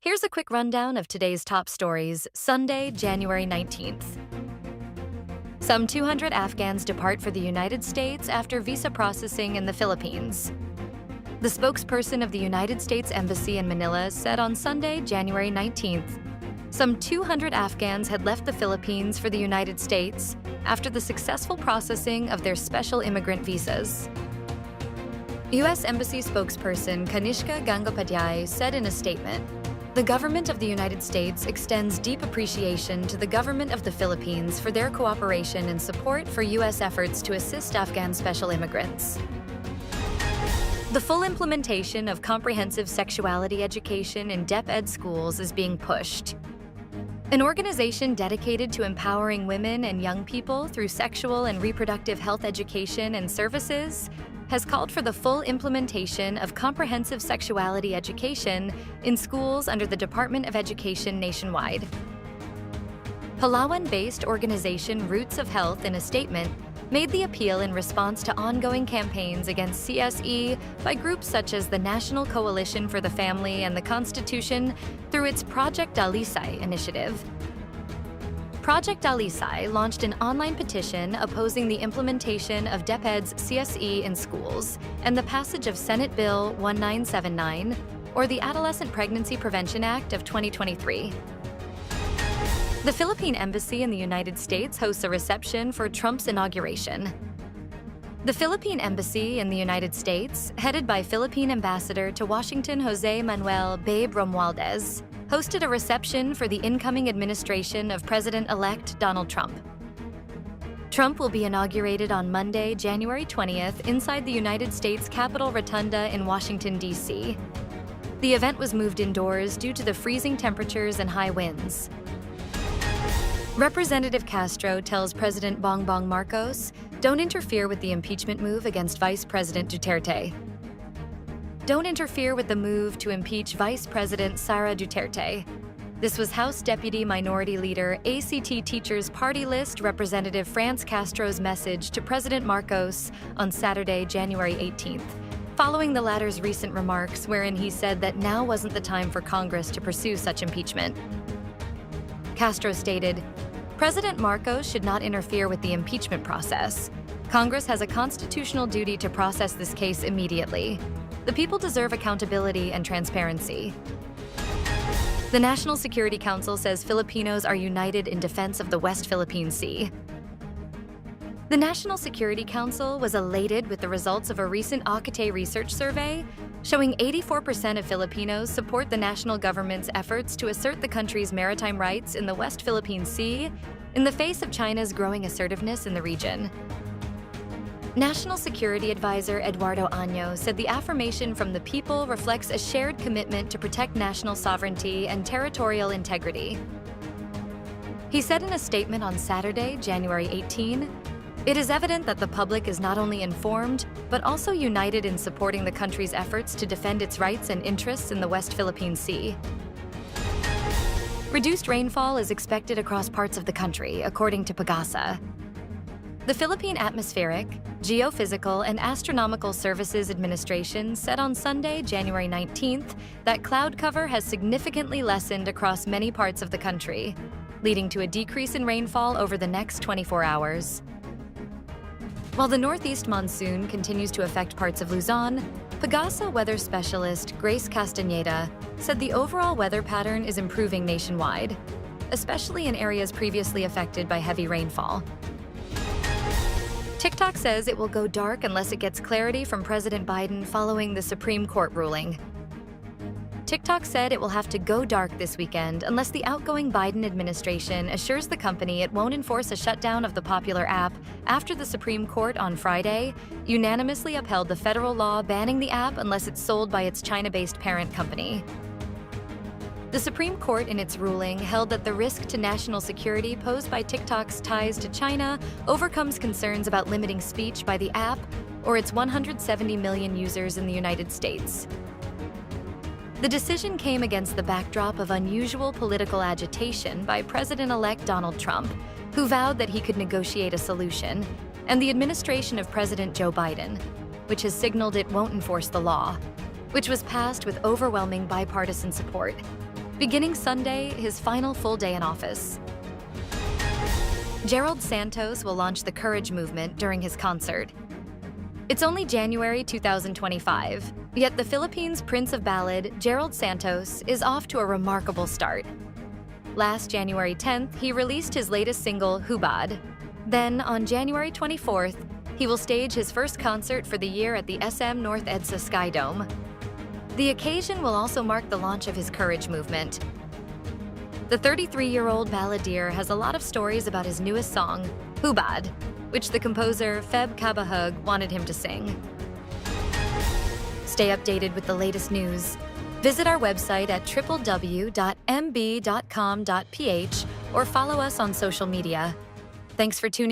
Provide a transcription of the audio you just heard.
Here's a quick rundown of today's top stories, Sunday, January 19th. Some 200 Afghans depart for the United States after visa processing in the Philippines. The spokesperson of the United States Embassy in Manila said on Sunday, January 19th, some 200 Afghans had left the Philippines for the United States after the successful processing of their special immigrant visas. U.S. Embassy spokesperson Kanishka Gangopadhyay said in a statement, "The government of the United States extends deep appreciation to the government of the Philippines for their cooperation and support for U.S. efforts to assist Afghan special immigrants." The full implementation of comprehensive sexuality education in DepEd schools is being pushed. An organization dedicated to empowering women and young people through sexual and reproductive health education and services has called for the full implementation of comprehensive sexuality education in schools under the Department of Education nationwide. Palawan-based organization Roots of Health, in a statement, made the appeal in response to ongoing campaigns against CSE by groups such as the National Coalition for the Family and the Constitution through its Project Dalisay initiative. Project Dalisay launched an online petition opposing the implementation of DepEd's CSE in schools and the passage of Senate Bill 1979, or the Adolescent Pregnancy Prevention Act of 2023. The Philippine Embassy in the United States hosts a reception for Trump's inauguration. The Philippine Embassy in the United States, headed by Philippine Ambassador to Washington Jose Manuel Babe Romualdez, hosted a reception for the incoming administration of President-elect Donald Trump. Trump will be inaugurated on Monday, January 20th, inside the United States Capitol Rotunda in Washington, D.C. The event was moved indoors due to the freezing temperatures and high winds. Representative Castro tells President Bongbong Marcos, "Don't interfere with the impeachment move against Vice President Duterte." Don't interfere with the move to impeach Vice President Sara Duterte. This was House Deputy Minority Leader, ACT Teachers Party List Representative France Castro's message to President Marcos on Saturday, January 18th, following the latter's recent remarks wherein he said that now wasn't the time for Congress to pursue such impeachment. Castro stated, "President Marcos should not interfere with the impeachment process. Congress has a constitutional duty to process this case immediately. The people deserve accountability and transparency." The National Security Council says Filipinos are united in defense of the West Philippine Sea. The National Security Council was elated with the results of a recent Akate research survey, showing 84% of Filipinos support the national government's efforts to assert the country's maritime rights in the West Philippine Sea in the face of China's growing assertiveness in the region. National Security Advisor Eduardo Año said the affirmation from the people reflects a shared commitment to protect national sovereignty and territorial integrity. He said in a statement on Saturday, January 18, "It is evident that the public is not only informed, but also united in supporting the country's efforts to defend its rights and interests in the West Philippine Sea." Reduced rainfall is expected across parts of the country, according to PAGASA. The Philippine Atmospheric, Geophysical, and Astronomical Services Administration said on Sunday, January 19th, that cloud cover has significantly lessened across many parts of the country, leading to a decrease in rainfall over the next 24 hours. While the northeast monsoon continues to affect parts of Luzon, PAGASA weather specialist Grace Castañeda said the overall weather pattern is improving nationwide, especially in areas previously affected by heavy rainfall. TikTok says it will go dark unless it gets clarity from President Biden following the Supreme Court ruling. TikTok said it will have to go dark this weekend unless the outgoing Biden administration assures the company it won't enforce a shutdown of the popular app after the Supreme Court on Friday unanimously upheld the federal law banning the app unless it's sold by its China-based parent company. The Supreme Court in its ruling held that the risk to national security posed by TikTok's ties to China overcomes concerns about limiting speech by the app or its 170 million users in the United States. The decision came against the backdrop of unusual political agitation by President-elect Donald Trump, who vowed that he could negotiate a solution, and the administration of President Joe Biden, which has signaled it won't enforce the law, which was passed with overwhelming bipartisan support. beginning Sunday, his final full day in office. Gerald Santos will launch the Courage movement during his concert. It's only January 2025, yet the Philippines' Prince of Ballad, Gerald Santos, is off to a remarkable start. Last January 10th, he released his latest single, Hubad. Then, on January 24th, he will stage his first concert for the year at the SM North EDSA Sky Dome. The occasion will also mark the launch of his Courage movement. The 33-year-old balladeer has a lot of stories about his newest song, Hubad, which the composer Feb Kabahug wanted him to sing. Stay updated with the latest news. Visit our website at www.mb.com.ph or follow us on social media. Thanks for tuning in.